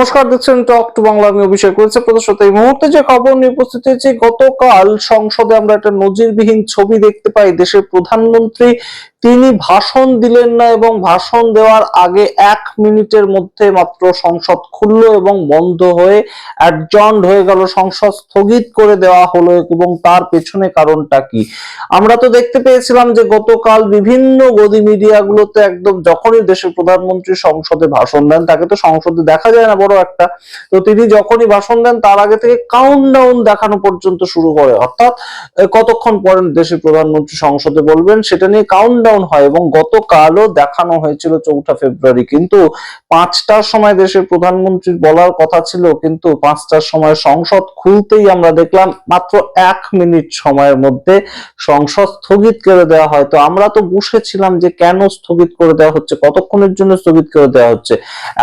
নমস্কার, দেখছেন talk to Bangla. আমি অভিষেক করেছে প্রদর্শিত এই মুহূর্তে যে খবর নিয়ে উপস্থিত হয়েছে, গতকাল সংসদে আমরা একটা নজিরবিহীন ছবি দেখতে পাই। দেশের প্রধানমন্ত্রী তিনি ভাষণ দিলেন না এবং ভাষণ দেওয়ার আগে 1 মিনিটের মধ্যে মাত্র সংসদ খুললো এবং বন্ধ হয়ে অ্যাডজর্নড হয়ে গেল, সংসদ স্থগিত করে দেওয়া হলো। এবং তার পেছনে কারণটা কি আমরা তো দেখতে পেয়েছিলাম যে গতকাল বিভিন্ন গদি মিডিয়াগুলোতে একদম যখনই দেশের প্রধানমন্ত্রী সংসদে ভাষণ দেন, তাকে তো সংসদে দেখা যায় না বড় একটা, তো তিনি যখনই ভাষণ দেন তার আগে থেকে কাউন্টডাউন দেখানো পর্যন্ত শুরু করে, অর্থাৎ কতক্ষণ পরে দেশের প্রধানমন্ত্রী সংসদে বলবেন সেটা নিয়ে কাউন্টডাউন হয়। এবং গতকালও দেখানো হয়েছিল 4 ফেব্রুয়ারি, কিন্তু 5টার সময় দেশের প্রধানমন্ত্রীর বলার কথা ছিল, কিন্তু 5টার সময় সংসদ খুলতেই আমরা দেখলাম মাত্র 1 মিনিট সময়ের মধ্যে সংসদ স্থগিত করে দেওয়া হয়। তো আমরা তো বসেছিলাম যে কেন স্থগিত করে দেওয়া হচ্ছে, কতক্ষণের জন্য স্থগিত করে দেওয়া হচ্ছে?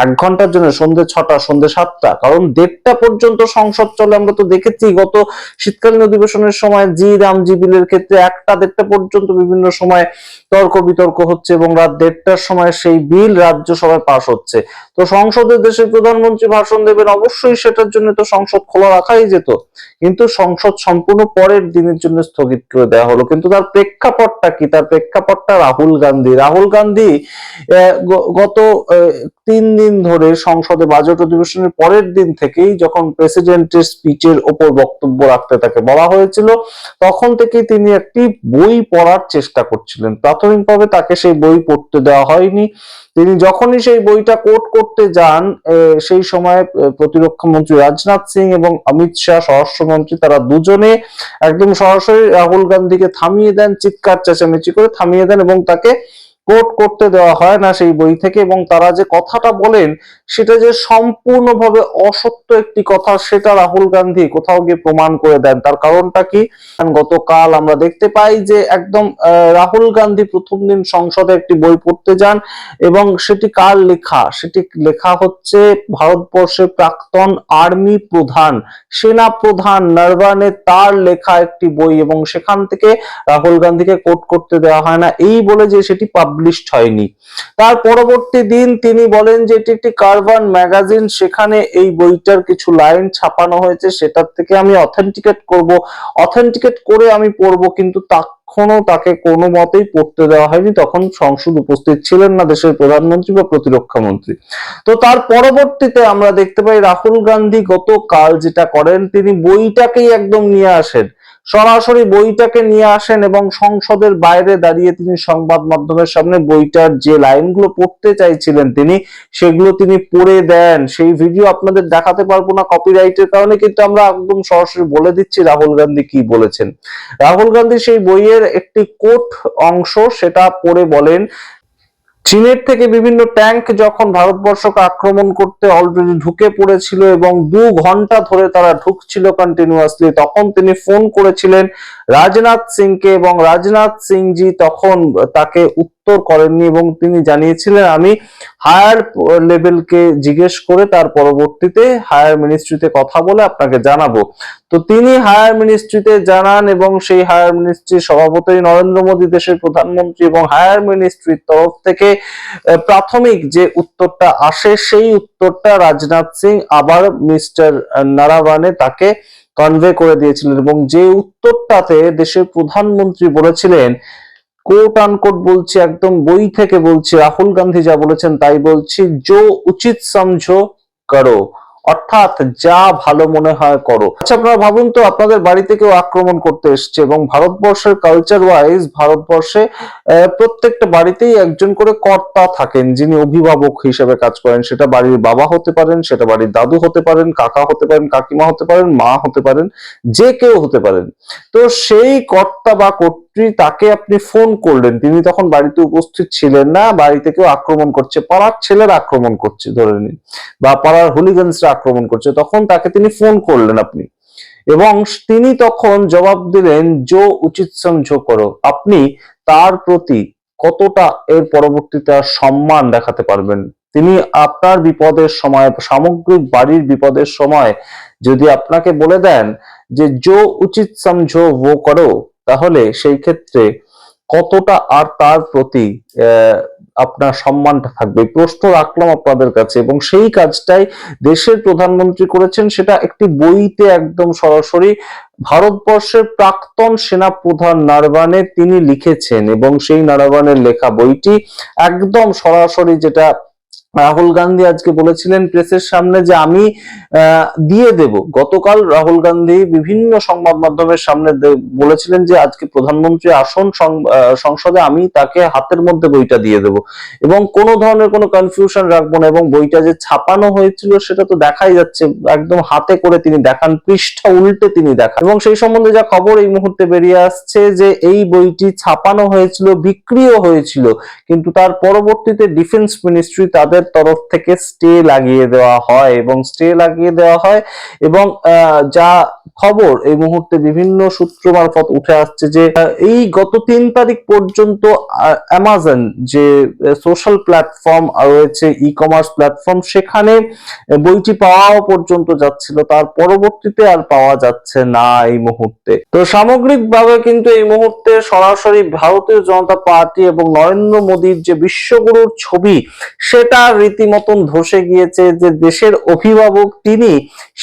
1 ঘন্টার জন্য? সন্ধ্যে 6টা, সন্ধ্যে 7টা? কারণ 1:30টা পর্যন্ত সংসদ চলে। আমরা তো দেখেছি গত শীতকালীন অধিবেশনের সময় রামজি বিলের ক্ষেত্রে 1টা-1:30টা পর্যন্ত বিভিন্ন সময় তর্ক বিতর্ক হচ্ছে এবং রাত 1:30টার সময় সেই বিল রাজ্যসভায় পাস হচ্ছে। তো সংসদে দেশের প্রধানমন্ত্রী ভাষণ দেবেন, অবশ্যই সেটার জন্য তো সংসদ খোলা রাখাই যেত, কিন্তু সংসদ সম্পূর্ণ পরের দিনের জন্য স্থগিত করে দেওয়া হলো। কিন্তু তার প্রেক্ষাপটটা কি? তার প্রেক্ষাপটটা রাহুল গান্ধী গত 3 দিন ধরে সংসদে বাজেট অধিবেশনের পরের দিন থেকেই, যখন প্রেসিডেন্টের স্পিচের ওপর বক্তব্য রাখতে তাকে বলা হয়েছিল, তখন থেকেই তিনি একটি বই পড়ার চেষ্টা করছিলেন। প্রাথমিকভাবে তাকে সেই বই পড়তে দেওয়া হয়নি। তিনি যখনই সেই বইটা কোট করতে যান, সেই সময় প্রতিরক্ষা মন্ত্রী রাজনাথ সিং এবং অমিত শাহ স্বরাষ্ট্রমন্ত্রী, তারা দুজনে একদম সরাসরি রাহুল গান্ধীকে থামিয়ে দেন, চিৎকার চেঁচামেচি করে থামিয়ে দেন এবং তাকে কোট করতে দেওয়া হয় না সেই বই থেকে। এবং তারা যে কথাটা বলেন সেটা যে সম্পূর্ণভাবে অসত্য একটি কথা, সেটা রাহুল গান্ধী কোথাও গিয়ে প্রমাণ করে দেন। তার কারণটা কি? গতকাল আমরা দেখতে পাই যে একদম রাহুল গান্ধী প্রথম দিন সংসদে একটি বই পড়তে যান এবং সেটি কার লেখা? সেটি লেখা হচ্ছে ভারতবর্ষের প্রাক্তন আর্মি প্রধান, সেনা প্রধান নরভানে, তার লেখা একটি বই, এবং সেখান থেকে রাহুল গান্ধীকে কোট করতে দেওয়া হয় না, এই বলে যে সেটি পাবলিশড হয়নি। তার পরবর্তী দিন তিনি বলেন যে এটি একটি কার্বান ম্যাগাজিন, সেখানে এই বইটার কিছু লাইন ছাপানো হয়েছে, সেটার থেকে আমি অথেন্টিকেট করে আমি পড়বো, কিন্তু তখনও তাকে কোনো মতেই পড়তে দেওয়া হয়নি। তখন সংসদ উপস্থিত ছিলেন না দেশের প্রধানমন্ত্রী বা প্রতিরক্ষা মন্ত্রী। তো তার পরবর্তীতে আমরা দেখতে পাই রাহুল গান্ধী গতকাল যেটা করেন, তিনি বইটাকেই একদম নিয়ে আসেন, সরাসরি বইটাকে নিয়ে আসেন এবং সংসদের বাইরে দাঁড়িয়ে তিনি সংবাদ মাধ্যমের সামনে বইটার যে লাইনগুলো পড়তে চাইছিলেন তিনি, সেগুলো তিনি পড়ে দেন। সেই ভিডিও আপনাদের দেখাতে পারবো না কপিরাইটের কারণে, কিন্তু আমরা একদম সরাসরি বলে দিচ্ছি রাহুল গান্ধী কি বলেছেন। রাহুল গান্ধী সেই বইয়ের একটি কোট অংশ সেটা পড়ে বলেন, চীনের থেকে বিভিন্ন ট্যাঙ্ক যখন ভারতবর্ষকে আক্রমণ করতে অলরেডি ঢুকে পড়েছিল এবং 2 ঘন্টা ধরে তারা ঢুকছিল কন্টিনিউয়াসলি, তখন তিনি ফোন করেছিলেন রাজনাথ সিংকে এবং রাজনাথ সিং জি তখন তাকে উত্তর করেননি এবং তিনি জানিয়েছিলেন আমি হায়ার লেভেলকে জিজ্ঞেস করে তার পরবর্তীতে হায়ার মিনিস্ট্রিতে কথা বলে আপনাকে জানাবো। তো তিনি হায়ার মিনিস্ট্রিতে জানান এবং সেই হায়ার মিনিস্ট্রির সভাপতি নরেন্দ্র মোদী দেশের প্রধানমন্ত্রী, এবং হায়ার মিনিস্ট্রির তরফ থেকে প্রাথমিক যে উত্তরটা আসে সেই উত্তরটা রাজনাথ সিং আবার মিস্টার নারাভানে তাকে কনভে করে দিয়েছিলেন, এবং যে উত্তরটাতে দেশের প্রধানমন্ত্রী বলেছিলেন, কোট আনকোট বলছি, একদম বই থেকে বলছি, রাহুল গান্ধী যা বলেছেন তাই বলছি, জো উচিত সমঝো করো, অর্থাৎ যা ভালো মনে হয় করো। আচ্ছা, আপনারা ভাবুন তো, আপনাদের বাড়িতে কেউ আক্রমণ করতে এসছে এবং ভারতবর্ষের কালচার ওয়াইজ ভারতবর্ষে প্রত্যেকটা বাড়িতেই একজন করে কর্তা থাকেন যিনি অভিভাবক হিসেবে কাজ করেন। সেটা বাড়ির বাবা হতে পারেন, সেটা বাড়ির দাদু হতে পারেন, কাকা হতে পারেন, কাকিমা হতে পারেন, মা হতে পারেন, যে কেউ হতে পারেন। তো সেই কর্তা বা কর্ত্রী, তাকে আপনি ফোন করলেন, তিনি তখন বাড়িতে উপস্থিত ছিলেন না, বাড়িতে কেউ আক্রমণ করছে, পাড়ার ছেলেরা আক্রমণ করছে ধরে নিন, বা পাড়ার হুলিগানসরা আক্রমণ করছে, তখন তাকে তিনি ফোন করলেন আপনি, এবং তিনি তখন জবাব দিলেন জো উচিত সমঝো করো। আপনি তার প্রতি কতটা এর পরবর্তীতে সম্মান দেখাতে পারবেন? তিনি আপনার বিপদের সময়, সামগ্রিক বাড়ির বিপদের সময় যদি আপনাকে বলে দেন যে জো উচিত সমঝো वो করো, তাহলে সেই ক্ষেত্রে কতটা আর তার প্রতি আপনার সম্মানটা থাকবে? প্রশ্ন রাখলাম আপনাদের কাছে, এবং সেই কাজটাই দেশের প্রধানমন্ত্রী করেছেন, সেটা একটি বইতে একদম সরাসরি ভারতবর্ষের প্রাক্তন সেনা প্রধান নারবানে তিনি লিখেছেন, এবং সেই নারবানের লেখা বইটি একদম সরাসরি, যেটা রাহুল গান্ধী আজকে বলেছিলেন প্রেসের সামনে যে আমি দিয়ে দেব। গতকাল রাহুল গান্ধী বিভিন্ন সংবাদ মাধ্যমের সামনে বলেছিলেন যে আজকে প্রধানমন্ত্রী আসন সংসদে, আমি তাকে হাতের মধ্যে বইটা দিয়ে দেব এবং কোনো ধরনের কোনো কনফিউশন রাখবো না। এবং বইটা যে ছাপানো হয়েছিল সেটা তো দেখাই যাচ্ছে, একদম হাতে করে তিনি দেখান, পৃষ্ঠা উল্টে তিনি দেখান। এবং সেই সম্বন্ধে যা খবর এই মুহূর্তে বেরিয়ে আসছে যে এই বইটি ছাপানো হয়েছিল, বিক্রিও হয়েছিল, কিন্তু তার পরবর্তীতে ডিফেন্স মিনিস্ট্রি তাদের তরফ থেকে স্টে লাগিয়ে দেওয়া হয়, এবং স্টে লাগিয়ে দেওয়া হয়। এবং যা খবর এই মুহূর্তে বিভিন্ন সূত্র মারফত উঠে আসছে যে এই গত 3 তারিখ পর্যন্ত অ্যামাজন যে সোশ্যাল প্ল্যাটফর্ম রয়েছে, ই কমার্স প্ল্যাটফর্ম, সেখানে বইটি পাওয়া পর্যন্ত যাচ্ছিল, তার পরবর্তীতে আর পাওয়া যাচ্ছে না এই মুহূর্তে। তো সামগ্রিকভাবে কিন্তু এই মুহূর্তে সরাসরি ভারতীয় জনতা পার্টি এবং নরেন্দ্র মোদীর যে বিশ্বগুরুর ছবি, সেটা রীতিমতন ধসে গিয়েছে। যে দেশের অভিভাবক তিনি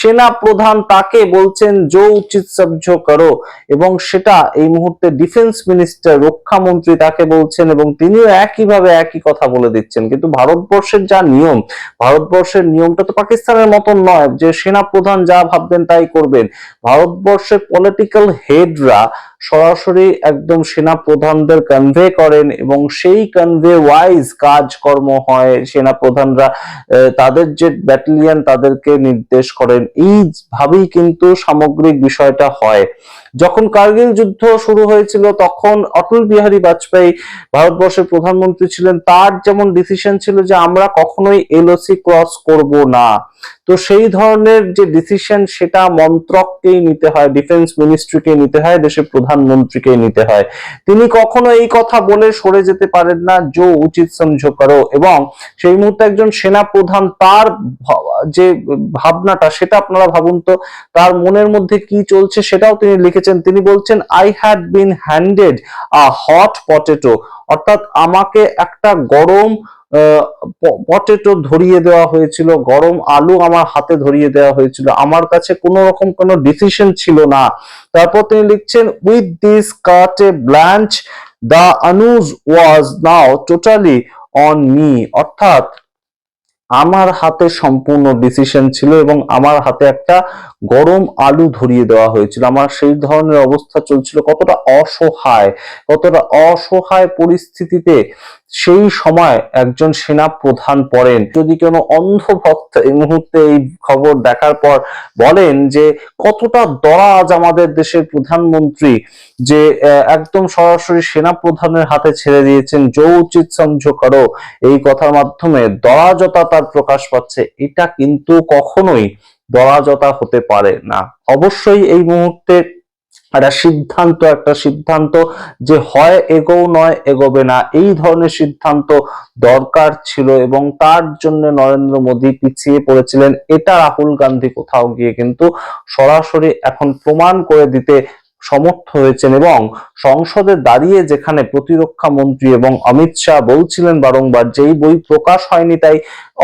সেনা প্রধান, তাকে বলছেন জো উচিত সমঝো করো, এবং সেটা এই মুহূর্তে ডিফেন্স মিনিস্টার, রক্ষা মন্ত্রী তাকে বলছেন, এবং তিনিও একইভাবে একই কথা বলে দিচ্ছেন। কিন্তু ভারতবর্ষের যা নিয়ম, ভারতবর্ষের নিয়মটা তো পাকিস্তানের মতন নয় যে সেনা প্রধান যা ভাববেন তাই করবেন। ভারতবর্ষের পলিটিক্যাল হেডরা সরাসরি একদম সেনা প্রধানদের কনভে করেন, এবং সেই কনভে ওয়াইজ কাজকর্ম হয়। সেনা প্রধানরা তাদের যে ব্যাটালিয়ন তাদেরকে নির্দেশ করেন, এইভাবেই কিন্তু সামগ্রিক বিষয়টা হয়। যখন কার্গিল যুদ্ধ শুরু হয়েছিল তখন অটল বিহারী বাজপেয়ী ভারতবর্ষের প্রধানমন্ত্রী ছিলেন, তার যেমন ডিসিশন ছিল যে আমরা কখনোই এলওসি ক্রস করব না। তো সেই ধরনের যে ডিসিশন, সেটা মন্ত্রককেই নিতে হয়, ডিফেন্স মিনিস্ট্রিকে নিতে হয়, দেশের প্রধানমন্ত্রীকে নিতে হয়। তিনি কখনো এই কথা বলে সরে যেতে পারেন না, জো উচিত সমঝো করো। এবং সেই মুহূর্তে একজন সেনা প্রধান, তার যে ভাবনাটা, সেটা আপনারা ভাবুন তো, তার মনের মধ্যে কি চলছে সেটাও তিনি লিখেছেন। তিনি বলছেন, I had been handed a hot potato, অর্থাৎ আমাকে একটা গরম পটেটো ধরিয়ে দেওয়া হয়েছিল, গরম আলু আমার হাতে ধরিয়ে দেওয়া হয়েছিল, আমার কাছে কোনো রকম কোনো ডিসিশন ছিল না। তারপর তিনি লিখছেন, with this carte a blanche the onus was now totally on me, অর্থাৎ আমার হাতে সম্পূর্ণ ডিসিশন ছিল এবং আমার হাতে একটা গরম আলু ধরিয়ে দেওয়া হয়েছিল। আমার সেই ধরনের অবস্থা চলছিল। কতটা অসহায়, কতটা অসহায় পরিস্থিতিতে সেই সময় একজন সেনা প্রধান পড়েন। যদি কোনো অন্ধ ভক্ত এই মুহূর্তে এই খবর দেখার পর বলেন যে কতটা দরাজ আমাদের দেশের প্রধানমন্ত্রী, যে একদম সরাসরি সেনা প্রধানের হাতে ছেড়ে দিয়েছেন, জো উচিত সমঝো করো, এই কথার মাধ্যমে দরাজতা তার প্রকাশ পাচ্ছে, এটা কিন্তু কখনোই দরাজতা হতে পারে না। অবশ্যই এই মুহূর্তে একটা সিদ্ধান্ত যে হয় এগো নয় এগোবে না, এই ধরনের সিদ্ধান্ত দরকার ছিল, এবং তার জন্য নরেন্দ্র মোদী পিছিয়ে পড়েছিলেন। এটা রাহুল গান্ধী কোথাও গিয়ে কিন্তু সরাসরি এখন প্রমাণ করে দিতে সমর্থ হয়েছেন। এবং সংসদে দাঁড়িয়ে যেখানে প্রতিরক্ষা মন্ত্রী এবং অমিত শাহ বলছিলেন বারংবার যে এই বই প্রকাশ হয়নি, তাই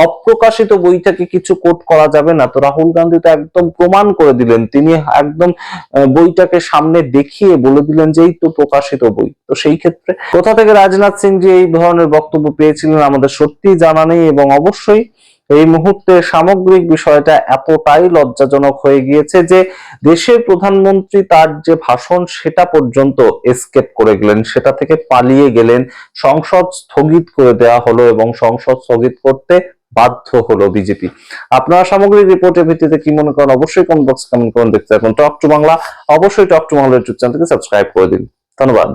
অপ্রকাশিত বইটাকে কিছু কোট করা যাবে না, তো রাহুল গান্ধী তো একদম প্রমাণ করে দিলেন। তিনি একদম বইটাকে সামনে দেখিয়ে বলে দিলেন যে এই তো প্রকাশিত বই। তো সেই ক্ষেত্রে কোথা থেকে রাজনাথ সিং যে এই ধরনের বক্তব্য পেয়েছিলেন আমাদের সত্যি জানা নেই। এবং অবশ্যই এই মুহূর্তে সামগ্রিক বিষয়টা এতটাই লজ্জাজনক হয়ে গিয়েছে যে দেশের প্রধানমন্ত্রী তার যে ভাষণ সেটা পর্যন্ত এসকেপ করে গেলেন, সেটা থেকে পালিয়ে গেলেন। সংসদ স্থগিত করে দেওয়া হলো এবং সংসদ স্থগিত করতে বাধ্য হলো বিজেপি। আপনারা সামগ্রিক রিপোর্টের ভিত্তিতে কি মনে করেন অবশ্যই কমেন্ট বক্সে কমেন্ট করুন। দেখতে থাকুন টক টু বাংলা। অবশ্যই টক টু বাংলা ইউটিউব চ্যানেলকে সাবস্ক্রাইব করে দিন। ধন্যবাদ।